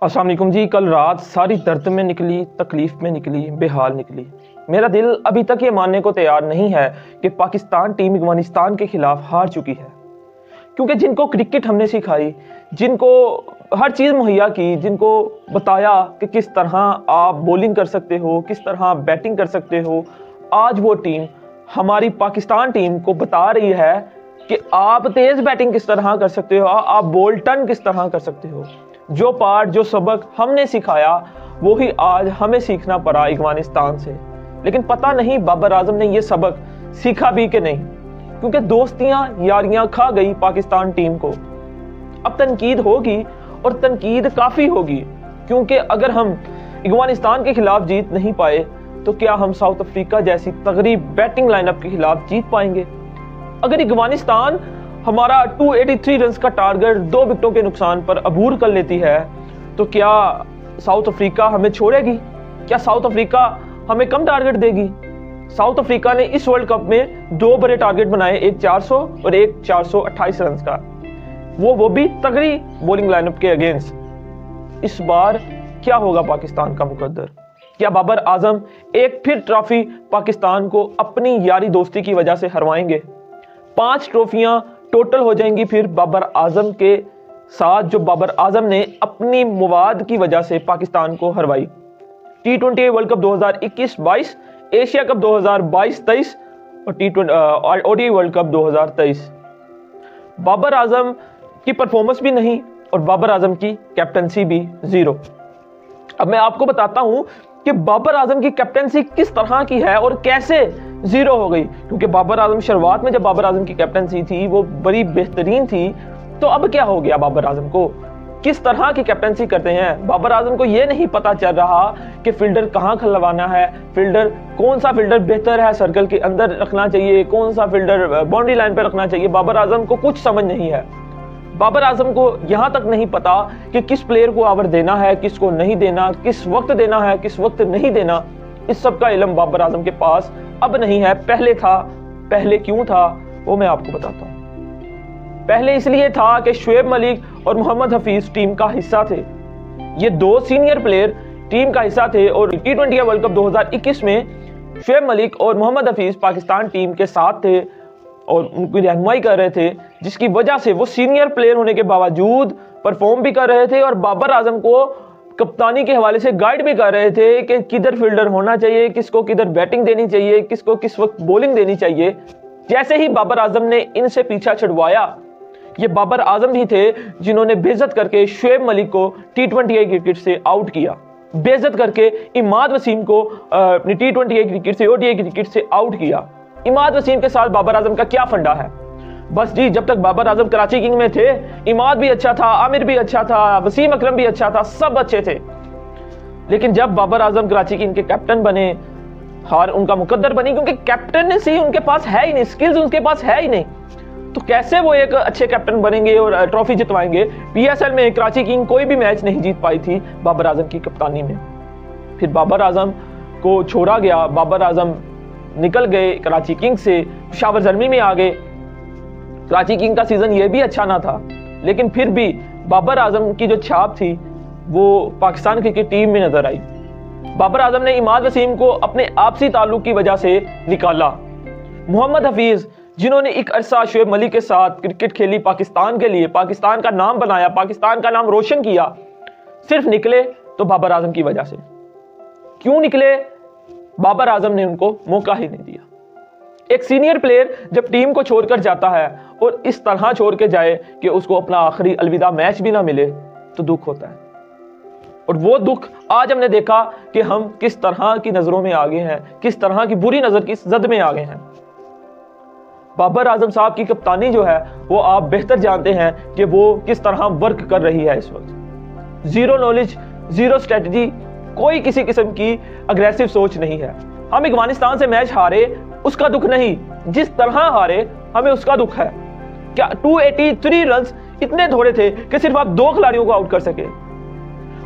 अस्सलाम वालेकुम जी। कल रात सारी दर्द में निकली, तकलीफ़ में निकली, बेहाल निकली। मेरा दिल अभी तक ये मानने को तैयार नहीं है कि पाकिस्तान टीम अफगानिस्तान के खिलाफ हार चुकी है, क्योंकि जिनको क्रिकेट हमने सिखाई, जिनको हर चीज़ मुहैया की, जिनको बताया कि किस तरह आप बॉलिंग कर सकते हो, किस तरह बैटिंग कर सकते हो, आज वो टीम हमारी पाकिस्तान टीम को बता रही है कि आप तेज़ बैटिंग किस तरह कर सकते हो, आप बॉल टर्न किस तरह कर सकते हो। जो पार्ट, जो सबक हमने सिखाया वो ही आज हमें सीखना पड़ा अफगानिस्तान से। लेकिन पता नहीं बाबर आजम ने ये सबक सीखा भी कि नहीं, क्योंकि दोस्तियां यारियां खा गई पाकिस्तान टीम को। अब तनकीद होगी और तनकीद काफ़ी होगी, क्योंकि अगर हम अफगानिस्तान के खिलाफ जीत नहीं पाए तो क्या हम साउथ अफ्रीका जैसी तगड़ी बैटिंग लाइनअप के खिलाफ जीत पाएंगे। अगर अफगानिस्तान हमारा 283 रन का टारगेट 2 विकेटों के नुकसान पर अबूर कर लेती है तो क्या साउथ अफ्रीका हमें छोड़ेगी? क्या साउथ अफ्रीका हमें कम टारगेट देगी? साउथ अफ्रीका ने इस वर्ल्ड कप में 2 बड़े टारगेट बनाए, एक 400 और एक 428 रन का, वो भी तगड़ी बॉलिंग लाइनअप के अगेंस्ट। इस बार क्या होगा पाकिस्तान का मुकद्दर? क्या बाबर आजम एक फिर ट्रॉफी पाकिस्तान को अपनी यारी दोस्ती की वजह से हरवाएंगे? 5 ट्रॉफियां टोटल हो जाएंगी फिर बाबर आजम के साथ, जो बाबर आजम ने अपनी मुवाद की वजह से पाकिस्तान को हरवाई। T20 world cup 2021-22, Asia cup 2022-23 और ODI world cup 2023। Babar Azam की परफॉर्मेंस भी नहीं और बाबर आजम की कैप्टनसी भी जीरो। अब मैं आपको बताता हूं कि बाबर आजम की कैप्टनसी किस तरह की है और कैसे जीरो हो गई। क्योंकि बाबर आजम शुरुआत में जब बाबर आजम की कैप्टनसी थी वो बड़ी बेहतरीन थी, तो अब क्या हो गया? बाबर आजम को किस तरह की कैप्टनसी करते हैं? बाबर आजम को ये नहीं पता चल रहा कि फील्डर कहाँ खिलवाना है, फील्डर कौन सा फील्डर बेहतर है, सर्कल के अंदर रखना चाहिए, कौन सा फील्डर बाउंड्री लाइन पर रखना चाहिए। बाबर आजम को कुछ समझ नहीं है। बाबर आजम को यहाँ तक नहीं पता कि किस प्लेयर को ओवर देना है, किसको नहीं देना, किस वक्त देना है, किस वक्त नहीं देना। इस सब का इल्म बाबर आजम के पास अब नहीं है, पहले था। पहले क्यों था वो मैं आपको बताता हूँ। पहले इसलिए था कि शुएब मलिक और मोहम्मद हफीज टीम का हिस्सा थे। ये 2 सीनियर प्लेयर टीम का हिस्सा थे और T20 वर्ल्ड कप 2021 में शुएब मलिक और मोहम्मद हफीज पाकिस्तान टीम के साथ थे और उनकी रहनुमाई कर रहे थे, जिसकी वजह से वो सीनियर प्लेयर होने के बावजूद परफॉर्म भी कर रहे थे और बाबर आजम को कप्तानी के हवाले से गाइड भी कर रहे थे कि किधर फील्डर होना चाहिए, किसको किधर बैटिंग देनी चाहिए, किसको किस वक्त बॉलिंग देनी चाहिए। जैसे ही बाबर आजम ने इनसे पीछा छुड़वाया, ये बाबर आजम ही थे जिन्होंने बेइज्जत करके शुएब मलिक को T20 क्रिकेट से आउट किया, बेइज्जत करके इमाद वसीम को अपनी T20 क्रिकेट से ODI क्रिकेट से आउट किया। इमाद वसीम के साथ बाबर आजम का क्या फंडा है? बस जी, जब तक बाबर आजम कराची किंग में थे, इमाद भी अच्छा था, आमिर भी अच्छा था, वसीम अकरम भी अच्छा था, सब अच्छे थे। लेकिन जब बाबर आजम कराची किंग के कैप्टन बने, हार उनका मुकद्दर बनी, क्योंकि कैप्टनसी उनके पास है ही नहीं, स्किल्स उनके पास है ही नहीं। तो कैसे वो एक अच्छे कैप्टन बनेंगे और ट्रॉफी जितवाएंगे? PSL में कराची किंग कोई भी मैच नहीं जीत पाई थी बाबर आजम की कप्तानी में। फिर बाबर आजम को छोड़ा गया, बाबर आजम निकल गए कराची किंग से, पेशावर ज़ल्मी में आ गए। कराची किंग का सीजन ये भी अच्छा ना था, लेकिन फिर भी बाबर आजम की जो छाप थी वो पाकिस्तान क्रिकेट टीम में नजर आई। बाबर आजम ने इमाद वसीम को अपने आपसी ताल्लुक की वजह से निकाला। मोहम्मद हफीज, जिन्होंने एक अरसा शुएब मलिक के साथ क्रिकेट खेली, पाकिस्तान के लिए पाकिस्तान का नाम बनाया, पाकिस्तान का नाम रोशन किया, सिर्फ निकले तो बाबर आजम की वजह से। क्यों निकले? बाबर आजम ने उनको मौका ही नहीं दिया। एक सीनियर प्लेयर जब टीम को छोड़कर जाता है और इस तरह छोड़ के जाए कि उसको अपना आखिरी अलविदा मैच भी ना मिले, तो दुख होता है। और वो दुख आज हमने देखा कि हम किस तरह की नजरों में आ गए हैं, किस तरह की बुरी नजर की जद में आ गए हैं। बाबर आजम साहब की कप्तानी जो है वो आप बेहतर जानते हैं कि वो किस तरह वर्क कर रही है इस वक्त। जीरो नॉलेज, जीरो स्ट्रेटजी, कोई किसी किस्म की अग्रेसिव सोच नहीं है। हम अफगानिस्तान से मैच हारे उसका दुख नहीं, जिस तरह हारे हमें उसका दुख है। क्या 283 रन इतने थोड़े थे कि सिर्फ आप 2 खिलाड़ियों को आउट कर सके?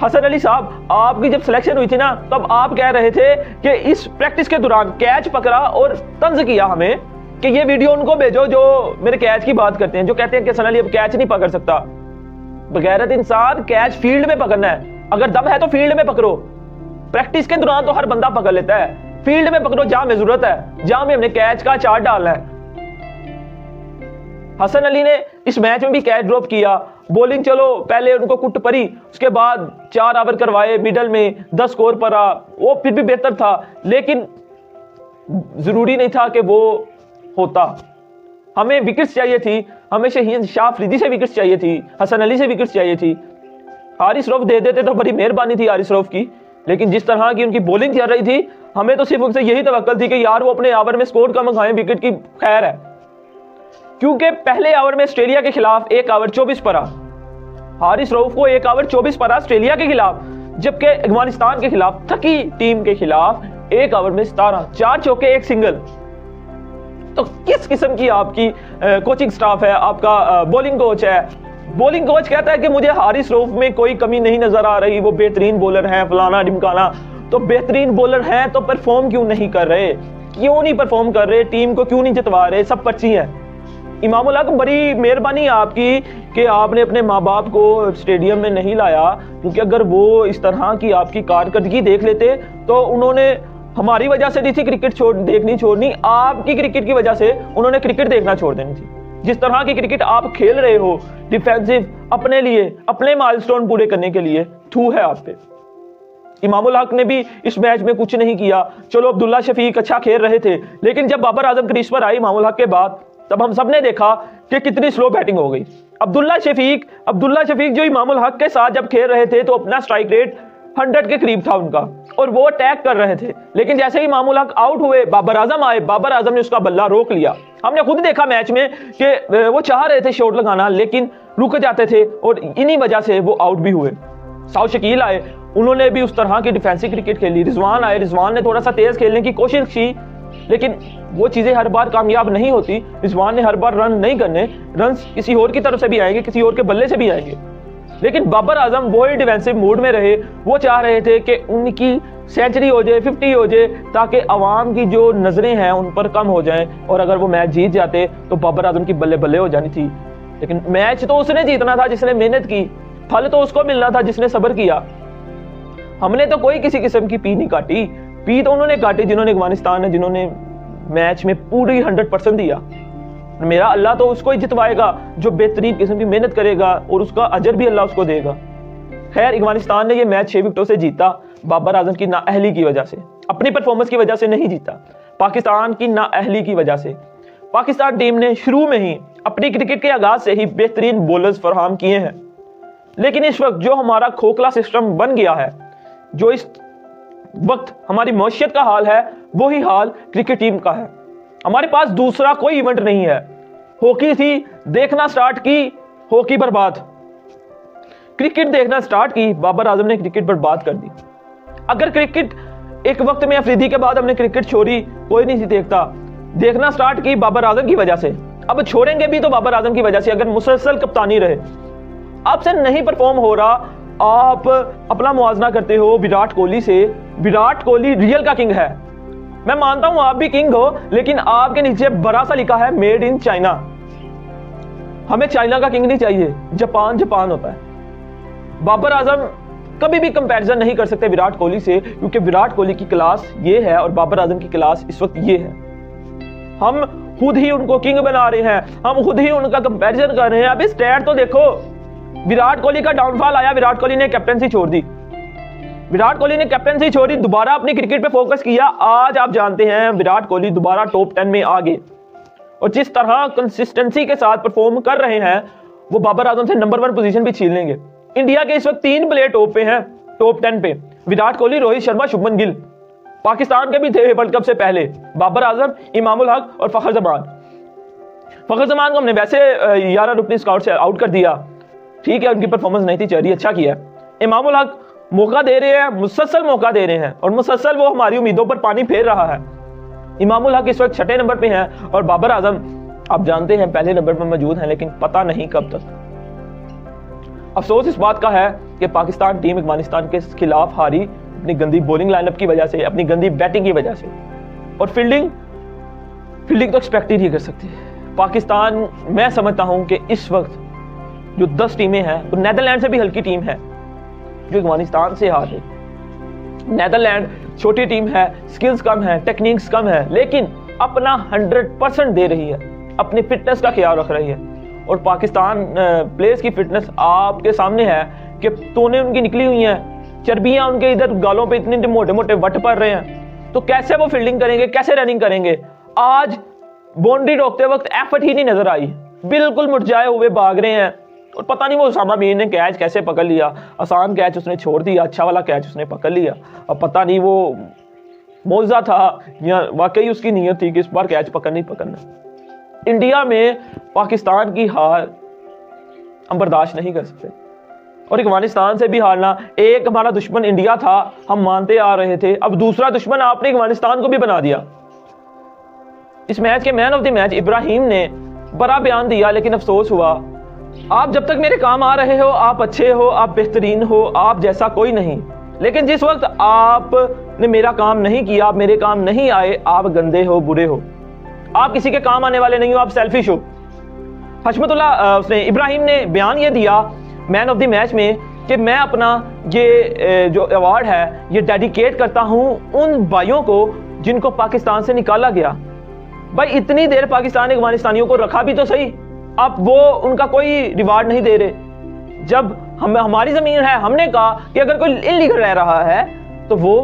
हसन अली साहब, आपकी जब सिलेक्शन हुई थी ना, तब आप कह रहे थे कि इस प्रैक्टिस के दौरान कैच पकड़ा और तंज किया हमें कि ये वीडियो उनको भेजो जो मेरे कैच की बात करते हैं, जो कहते हैं कि हसन अली अब कैच नहीं पकड़ सकता। बगैरत इंसान कैच फील्ड में पकड़ना है, अगर दम है तो फील्ड में पकड़ो। प्रैक्टिस के दौरान तो हर बंदा पकड़ लेता है, फील्ड में पकड़ो जहां में जरूरत है, जहां में हमने कैच का चार्ट डालना है। हसन अली ने इस मैच में भी कैच ड्रॉप किया, बॉलिंग चलो पहले उनको कुट पड़ी, उसके बाद 4 ओवर करवाए, मिडल में 10 स्कोर पड़ा, वो फिर भी बेहतर था, लेकिन जरूरी नहीं था कि वो होता। हमें विकेट्स चाहिए थी, हमें शहीन शाह अफरीदी से विकेट्स चाहिए थी, हसन अली से विकेट्स चाहिए थी। हारिस रऊफ दे देते तो बड़ी मेहरबानी थी हारिस रऊफ की, लेकिन जिस तरह की उनकी बॉलिंग चल रही थी, हमें तो सिर्फ उनसे यही तवक्कुल थी कि यार वो अपने ओवर में स्कोर कम खाएं, विकेट की खैर है। क्योंकि पहले ओवर में ऑस्ट्रेलिया के खिलाफ 1 ओवर 24 पड़ा, हारिस रऊफ को 1 ओवर 24 पड़ा ऑस्ट्रेलिया के खिलाफ, जबकि अफगानिस्तान के खिलाफ थकी टीम के खिलाफ 1 ओवर में 17, 4 चौके 1 सिंगल। तो किस किस्म की आपकी कोचिंग स्टाफ है, आपका बॉलिंग कोच है। बॉलिंग कोच कहता है कि मुझे हारिस रऊफ में कोई कमी नहीं नजर आ रही, वो बेहतरीन बॉलर हैं, फलाना ढिमकाना। तो बेहतरीन बॉलर हैं तो परफॉर्म क्यों नहीं कर रहे, क्यों नहीं परफॉर्म कर रहे, टीम को क्यों नहीं जितवा रहे, सब पर्ची है। इमामुल हक बड़ी मेहरबानी आपकी कि आपने अपने माँ बाप को स्टेडियम में नहीं लाया, क्योंकि अगर वो इस तरह की आपकी कारकर्दगी देख लेते तो उन्होंने हमारी वजह से नहीं थी क्रिकेट देखनी छोड़नी, आपकी क्रिकेट की वजह से उन्होंने क्रिकेट देखना छोड़ देनी थी। जिस तरह की क्रिकेट आप खेल रहे हो डिफेंसिव, अपने लिए अपने माइलस्टोन पूरे करने के लिए, थू है आप पे। इमामुल हक ने भी इस मैच में कुछ नहीं किया। चलो अब्दुल्ला शफीक अच्छा खेल रहे थे, लेकिन जब बाबर आजम क्रीज पर आई इमामुल हक के बाद, तब हम सब ने देखा कि कितनी स्लो बैटिंग हो गई। अब्दुल्ला शफीक जो इमामुल हक के साथ जब खेल रहे थे तो अपना स्ट्राइक रेट 100 के करीब था उनका, और वो अटैक कर रहे थे, लेकिन जैसे ही इमामुल हक आउट हुए, बाबर आजम आए, बाबर आजम ने उसका बल्ला रोक लिया। हमने खुद देखा मैच में कि वो चाह रहे थे शॉट लगाना, लेकिन रुक जाते थे, और इन्हीं वजह से वो आउट भी हुए। साउथ शकील आए, उन्होंने भी उस तरह की डिफेंसिव क्रिकेट खेली। रिजवान आए, रिजवान ने थोड़ा सा तेज खेलने की कोशिश की, लेकिन वो चीजें हर बार कामयाब नहीं होती। रिजवान ने हर बार रन नहीं करने, रन किसी और की तरफ से भी आएंगे, किसी और के बल्ले से भी आएंगे। लेकिन बाबर आजम वो ही डिफेंसिव मूड में रहे, वो चाह रहे थे कि उनकी सेंचुरी हो जाए, 50 हो जाए, ताकि अवाम की जो नजरें हैं उन पर कम हो जाएं, और अगर वो मैच जीत जाते तो बाबर आजम की बल्ले बल्ले हो जानी थी। लेकिन मैच तो उसने जीतना था जिसने मेहनत की, फल तो उसको मिलना था जिसने सब्र किया। हमने तो कोई किसी किस्म की पी नहीं काटी, पी तो उन्होंने काटी जिन्होंने अफगानिस्तान ने, जिन्होंने मैच में पूरी 100% दिया। मेरा अल्लाह तो उसको ही जितवाएगा जो बेहतरीन किस्म की मेहनत करेगा, और उसका अजर भी अल्लाह उसको देगा। खैर, अफगानिस्तान ने ये मैच 6 विकेटों से जीता, बाबर आजम की नाअहली की वजह से, अपनी परफॉर्मेंस की वजह से नहीं जीता, पाकिस्तान की नाअहली की वजह से। पाकिस्तान टीम ने शुरू में ही अपनी क्रिकेट के आगाज से ही बेहतरीन बॉलर्स फराहम किए हैं, लेकिन इस वक्त जो हमारा खोखला सिस्टम बन गया है, जो इस वक्त हमारी मईशत का हाल है, वही हाल क्रिकेट टीम का है। हमारे पास दूसरा कोई इवेंट नहीं है। हॉकी थी, देखना स्टार्ट की, हॉकी बर्बाद। क्रिकेट देखना स्टार्ट की, बाबर आजम ने क्रिकेट बर्बाद कर दी। अगर क्रिकेट एक वक्त में अफरीदी के बाद हमने क्रिकेट छोड़ी, कोई नहीं देखता, देखना स्टार्ट की बाबर आजम की वजह से, अब छोड़ेंगे भी तो बाबर आजम की वजह से। अगर मुसलसल कप्तानी रहे, आपसे नहीं परफॉर्म हो रहा, आप अपना मुआवजा करते हो विराट कोहली से। विराट कोहली रियल का किंग है, मैं मानता हूं आप भी किंग हो, लेकिन आपके नीचे बड़ा सा लिखा है मेड इन चाइना। हमें चाइना का किंग नहीं चाहिए, जापान होता है। बाबर आजम कभी भी कंपैरिजन नहीं कर सकते विराट कोहली से, क्योंकि विराट कोहली की क्लास ये है और बाबर आजम की क्लास इस वक्त ये है। हम खुद ही उनको किंग बना रहे हैं, हम खुद ही उनका कंपैरिजन कर रहे हैं। अभी स्टैट तो देखो, विराट कोहली का डाउनफॉल आया, विराट कोहली ने कैप्टनसी छोड़ दी, विराट कोहली ने कैप्टनसी छोड़ी, दोबारा अपनी क्रिकेट पे फोकस किया। आज आप जानते हैं विराट कोहली दोबारा टॉप 10 में आ गए, और जिस तरह कंसिस्टेंसी के साथ परफॉर्म कर रहे हैं, वो बाबर आजम से नंबर 1 पोजीशन भी छीन लेंगे। इंडिया के इस वक्त 3 प्लेयर टॉप पे हैं, टॉप 10 पे, विराट कोहली, रोहित शर्मा, शुभमन गिल। पाकिस्तान के भी थे वर्ल्ड कप से पहले, बाबर आजम, इमामुल हक और फखर जमान। फखर जमान को हमने वैसे 11 रुकनी स्काउट से आउट कर दिया, ठीक है, उनकी परफॉर्मेंस नहीं थी, चेहरी अच्छा किया। इमामुल हक मौका दे रहे हैं, मुसलसल मौका दे रहे हैं, और मुसलसल वो हमारी उम्मीदों पर पानी फेर रहा है। इमामुल हक इस वक्त 6ठे नंबर पे हैं, और बाबर आजम आप जानते हैं पहले नंबर पर मौजूद हैं, लेकिन पता नहीं कब तक। अफसोस इस बात का है कि पाकिस्तान टीम अफगानिस्तान के खिलाफ हारी अपनी गंदी बॉलिंग लाइनअप की वजह से, अपनी गंदी बैटिंग की वजह से, और फील्डिंग तो एक्सपेक्ट ही नहीं कर सकती। पाकिस्तान, मैं समझता हूं कि इस वक्त जो 10 टीमें हैं, तो नीदरलैंड से भी हल्की टीम है, जो अफगानिस्तान से हारे। नेदरलैंड छोटी टीम है, स्किल्स कम है, टेक्निक्स कम है, लेकिन अपना 100% दे रही है, अपनी फिटनेस का ख्याल रख रही है। और पाकिस्तान प्लेयर्स की फिटनेस आपके सामने है कि तोने उनकी निकली हुई हैं, चर्बियां उनके इधर गालों पे इतने मोटे मोटे वट पड़ रहे हैं, तो कैसे वो फील्डिंग करेंगे, कैसे रनिंग करेंगे। आज बाउंड्री रोकते वक्त एफर्ट ही नहीं नजर आई, बिल्कुल मुरझाए हुए भाग रहे हैं। और पता नहीं वो उसामा मीर ने कैच कैसे पकड़ लिया, आसान कैच उसने छोड़ दिया, अच्छा वाला कैच उसने पकड़ लिया। अब पता नहीं वो मौजा था या वाकई उसकी नीयत थी कि इस बार कैच पकड़ना। इंडिया में पाकिस्तान की हार हम बर्दाश्त नहीं कर सकते, और अफगानिस्तान से भी हारना। एक हमारा दुश्मन इंडिया था, हम मानते आ रहे थे, अब दूसरा दुश्मन आपने अफगानिस्तान को भी बना दिया। इस मैच के man of the match Ibrahim ने बड़ा बयान दिया, लेकिन अफसोस हुआ। आप जब तक मेरे काम आ रहे हो, आप अच्छे हो, आप बेहतरीन हो, आप जैसा कोई नहीं, लेकिन जिस वक्त आपने मेरा काम नहीं किया, आप मेरे काम नहीं आए, आप गंदे हो, बुरे हो, आप किसी के काम आने वाले नहीं हो, आप सेल्फिश हो। हशमतुल्लाह उसने इब्राहिम ने बयान ये दिया मैन ऑफ द मैच में कि मैं अपना ये जो अवार्ड है ये डेडिकेट करता हूं उन भाइयों को जिनको पाकिस्तान से निकाला गया। भाई इतनी देर पाकिस्तान ने अफगानिस्तानियों को रखा भी तो सही, अब वो उनका कोई रिवार्ड नहीं दे रहे। जब हमारी जमीन है, हमने कहा कि अगर कोई इनलीगल रह रहा है तो वो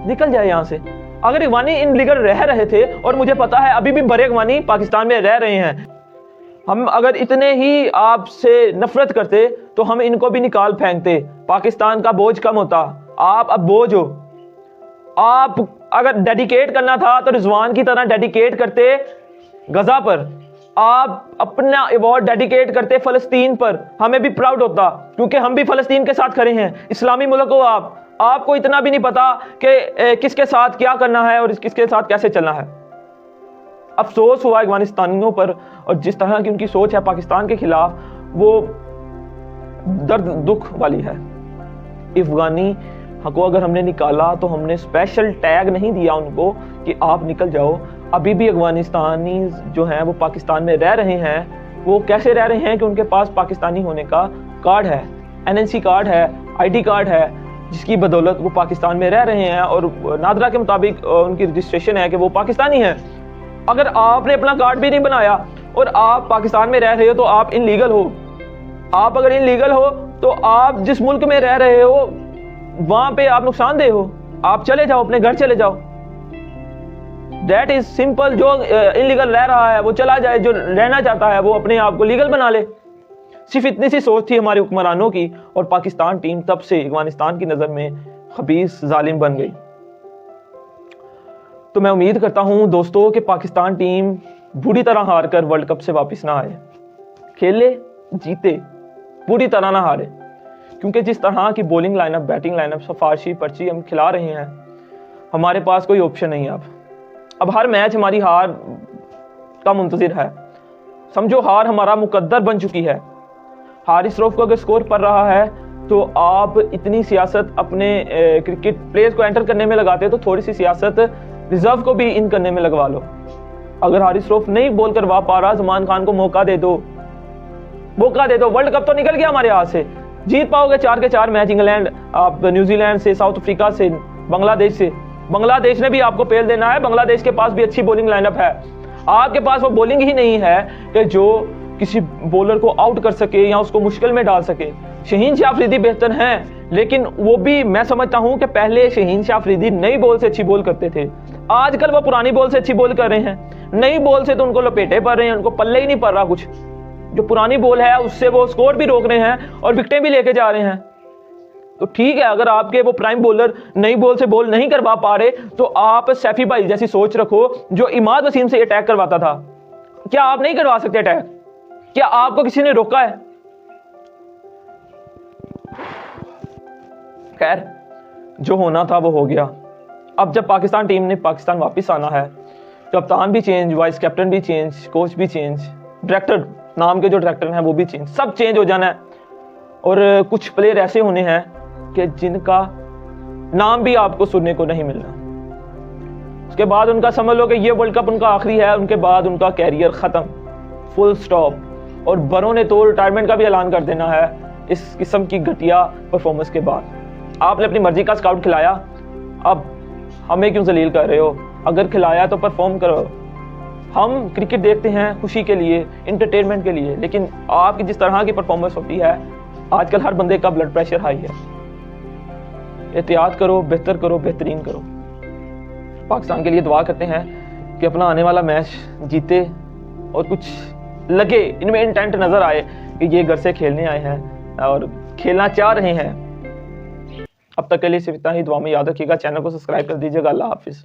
निकल जाए यहाँ से। अगर अफगानी इनलीगल रह रहे थे, और मुझे पता है अभी भी बड़े अफगानी पाकिस्तान में रह रहे हैं, हम अगर इतने ही आपसे नफरत करते तो हम इनको भी निकाल फेंकते, पाकिस्तान का बोझ कम होता। आप अब बोझ हो। आप अगर डेडिकेट करना था तो रिजवान की तरह डेडिकेट करते गजा पर, आप अपना अवार्ड डेडिकेट करते फलस्तीन पर, हमें भी प्राउड होता, क्योंकि हम भी फलस्तीन के साथ खड़े हैं। इस्लामी मुल्क हो आपको इतना भी नहीं पता कि किसके साथ क्या करना है और किसके साथ कैसे चलना है। अफसोस हुआ अफगानिस्तानियों पर, और जिस तरह की उनकी सोच है पाकिस्तान के खिलाफ, वो दर्द दुख वाली है। अफगानी को अगर हमने निकाला तो हमने स्पेशल टैग नहीं दिया उनको कि आप निकल जाओ। अभी भी अफगानिस्तानी जो हैं वो पाकिस्तान में रह रहे हैं। वो कैसे रह रहे हैं कि उनके पास पाकिस्तानी होने का कार्ड है, एनएनसी कार्ड है, आईडी कार्ड है, जिसकी बदौलत वो पाकिस्तान में रह रहे हैं, और नादरा के मुताबिक उनकी रजिस्ट्रेशन है कि वो पाकिस्तानी हैं। अगर आपने अपना कार्ड भी नहीं बनाया और आप पाकिस्तान में रह रहे हो तो आप इनलीगल हो। आप अगर इनलीगल हो तो आप जिस मुल्क में रह रहे हो वहां पे आप नुकसानदेह हो, आप चले जाओ, अपने घर चले जाओ। That is simple. जो इनलीगल रह रहा है वो चला जाए, जो रहना चाहता है वो अपने आप को लीगल बना ले। सिर्फ इतनी सी सोच थी हमारे हुक्मरानों की, और पाकिस्तान टीम तब से अफगानिस्तान की नजर में खबीस जालिम बन गई। तो मैं उम्मीद करता हूं दोस्तों कि पाकिस्तान टीम बुरी तरह हार कर वर्ल्ड कप से वापस ना आए। खेले, जीते, पूरी तरह ना हारे, क्योंकि जिस तरह की बॉलिंग लाइनअप, बैटिंग लाइनअप, सिफारशी पर्ची हम खिला रहे हैं, हमारे पास कोई ऑप्शन नहीं है। अब हर मैच हमारी हार का मुंतजिर है। समझो हार हमारा मुकद्दर बन चुकी है। हारिस रऊफ को अगर स्कोर पड़ रहा है तो आप इतनी सियासत अपने क्रिकेट प्लेयर्स को एंटर करने में लगाते हो, तो थोड़ी सी सियासत रिजर्व को भी इन करने में लगवा लो। अगर हारिस रऊफ नहीं बॉल करवा पा रहा, जमान खान को मौका दे दो। वर्ल्ड कप तो निकल गया हमारे हाथ से। जीत पाओगे 4 के 4 मैच, इंग्लैंड, आप न्यूजीलैंड से, साउथ अफ्रीका से, बांग्लादेश से। बांग्लादेश ने भी आपको पेल देना है। बांग्लादेश के पास भी अच्छी बॉलिंग लाइनअप है। आपके पास वो बॉलिंग ही नहीं है कि जो किसी बॉलर को आउट कर सके या उसको मुश्किल में डाल सके। शहीन शाह अफरीदी बेहतर हैं, लेकिन वो भी मैं समझता हूं कि पहले शहीन शाह अफरीदी नई बॉल से अच्छी बॉल करते थे। आजकल वो पुरानी बॉल से अच्छी बॉल कर रहे हैं। नई बॉल से तो उनको लपेटे पड़ रहे हैं, उनको पल्ले ही नहीं पड़ रहा कुछ। जो पुरानी बॉल है उससे वो स्कोर भी रोक रहे हैं और विकेटें भी लेके जा रहे हैं। तो ठीक है, अगर आपके वो प्राइम बॉलर नई बॉल से बॉल नहीं करवा पा रहे, तो आप सैफी भाई जैसी सोच रखो जो इमाद वसीम से अटैक करवाता था। क्या आप नहीं करवा सकते अटैक? क्या आपको किसी ने रोका है? खैर, जो होना था वो हो गया। अब जब पाकिस्तान टीम ने पाकिस्तान वापस आना है, कप्तान भी चेंज, वाइस कैप्टन भी चेंज, कोच भी चेंज, डायरेक्टर नाम के जो डायरेक्टर हैं वो भी चेंज, सब चेंज हो जाना है। और कुछ प्लेयर ऐसे होने हैं कि जिनका नाम भी आपको सुनने को नहीं मिलना। उसके बाद उनका समझ लो कि ये वर्ल्ड कप उनका आखिरी है, उनके बाद उनका कैरियर खत्म, फुल स्टॉप। और बड़ों ने तो रिटायरमेंट का भी ऐलान कर देना है इस किस्म की घटिया परफॉर्मेंस के बाद। आपने अपनी मर्जी का स्काउट खिलाया, अब हमें क्यों जलील कर रहे हो? अगर खिलाया तो परफॉर्म करो। हम क्रिकेट देखते हैं खुशी के लिए, इंटरटेनमेंट के लिए, लेकिन आपकी जिस तरह की परफॉर्मेंस होती है, आजकल हर बंदे का ब्लड प्रेशर हाई है। एहतियात करो, बेहतर करो, बेहतरीन करो। पाकिस्तान के लिए दुआ करते हैं कि अपना आने वाला मैच जीते और कुछ लगे, इनमें इंटेंट नजर आए कि ये घर से खेलने आए हैं और खेलना चाह रहे हैं। अब तक के लिए सिर्फ इतना ही। दुआ में याद रखिएगा, चैनल को सब्सक्राइब कर दीजिएगा। अल्लाह हाफिज़।